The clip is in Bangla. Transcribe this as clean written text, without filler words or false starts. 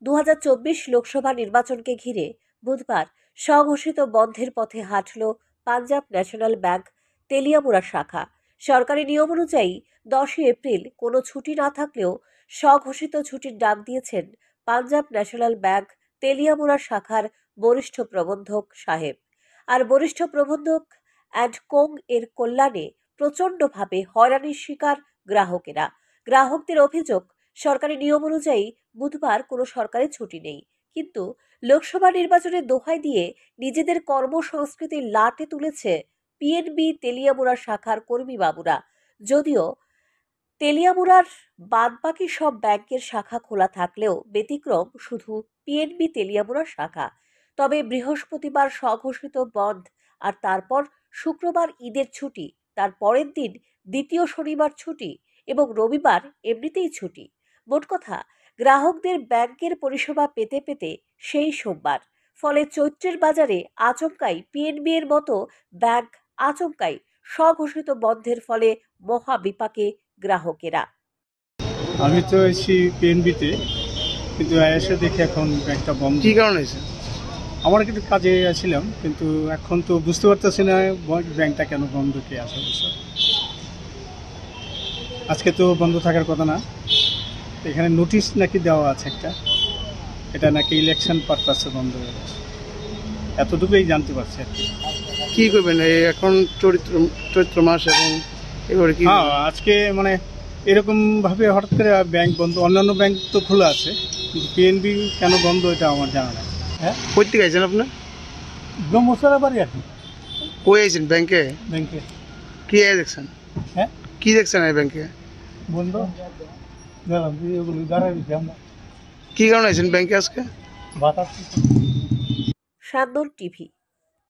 2024 লোকসভা নির্বাচনকে ঘিরে বুধবার স্বঘোষিত বন্ধের পথে হাঁটল পাঞ্জাব ন্যাশনাল ব্যাংক তেলিয়ামুড়া শাখা। সরকারি নিয়ম অনুযায়ী 10 এপ্রিল কোনো ছুটি না থাকলেও স্বঘোষিত ছুটির ডাক দিয়েছেন পাঞ্জাব ন্যাশনাল ব্যাংক তেলিয়ামুড়া শাখার বরিষ্ঠ প্রবন্ধক সাহেব। আর বরিষ্ঠ প্রবন্ধক অ্যান্ড কোং এর কল্যাণে প্রচণ্ডভাবে হয়রানির শিকার গ্রাহকেরা। গ্রাহকদের অভিযোগ, সরকারি নিয়ম অনুযায়ী বুধবার কোনো সরকারি ছুটি নেই, কিন্তু লোকসভা নির্বাচনের দোহাই দিয়ে নিজেদের কর্মসংস্কৃতির লাটে তুলেছে পিএনবি তেলিয়ামুড়া শাখার কর্মী বাবুরা। যদিও তেলিয়ামুড়ার বাদবাকি সব ব্যাংকের শাখা খোলা থাকলেও ব্যতিক্রম শুধু পিএনবি তেলিয়ামুড়া শাখা। তবে বৃহস্পতিবার স্বঘোষিত বন্ধ, আর তারপর শুক্রবার ঈদের ছুটি, তার পরের দিন দ্বিতীয় শনিবার ছুটি এবং রবিবার এমনিতেই ছুটি। মোট কথা, গ্রাহকদের ব্যাংকের পরিষেবা পেতে পেতে সেই সোমবার। ফলে চৈত্রের বাজারে আচমকাই পিএনবি এর মতো ব্যাংক আচমকাই স্বঘোষিত বন্ধের ফলে মহা বিপাকে গ্রাহকেরা। আমি তো এসেছি পিএনবিতে, কিন্তু এসে দেখি এখন ব্যাংকটা বন্ধ। কি কারণে হয়েছে? আমার কিন্তু কাজে আসছিলাম, কিন্তু এখন তো বুঝতে পারতেছি না ব্যাংকটা কেন বন্ধ, কে আসে বলছে। আজকে তো বন্ধ থাকার কথা না, এখানে নোটিশ নাকি দেওয়া আছে একটা, এটা নাকি ইলেকশন পারপাসে বন্ধ হয়ে গেছে, এতটুকুই জানতে পারছি আর কি করবেন এই এখন চৈত্র মাস এবং এবারে কি? হ্যাঁ, আজকে মানে এরকম ভাবে হঠাৎ করে ব্যাংক বন্ধ। অন্যান্য ব্যাংক তো খোলা আছে, কিন্তু পিএনবি কেন বন্ধ এটা আমার জানা নেই। হ্যাঁ, কই থেকে আইছেন আপনি? ব্রহ্মসরা বাড়ি আর কি। কই আইছেন? ব্যাংকে? ব্যাংকে। কি দেখছেন? হ্যাঁ, কি দেখছেন এই ব্যাংকে? বন্ধ গেলাম, ওগুলো দাঁড়াই দিচ্ছি আমরা। কি কারণে আইছেন ব্যাংকে আজকে? বাতাস। সান্দন টিভি।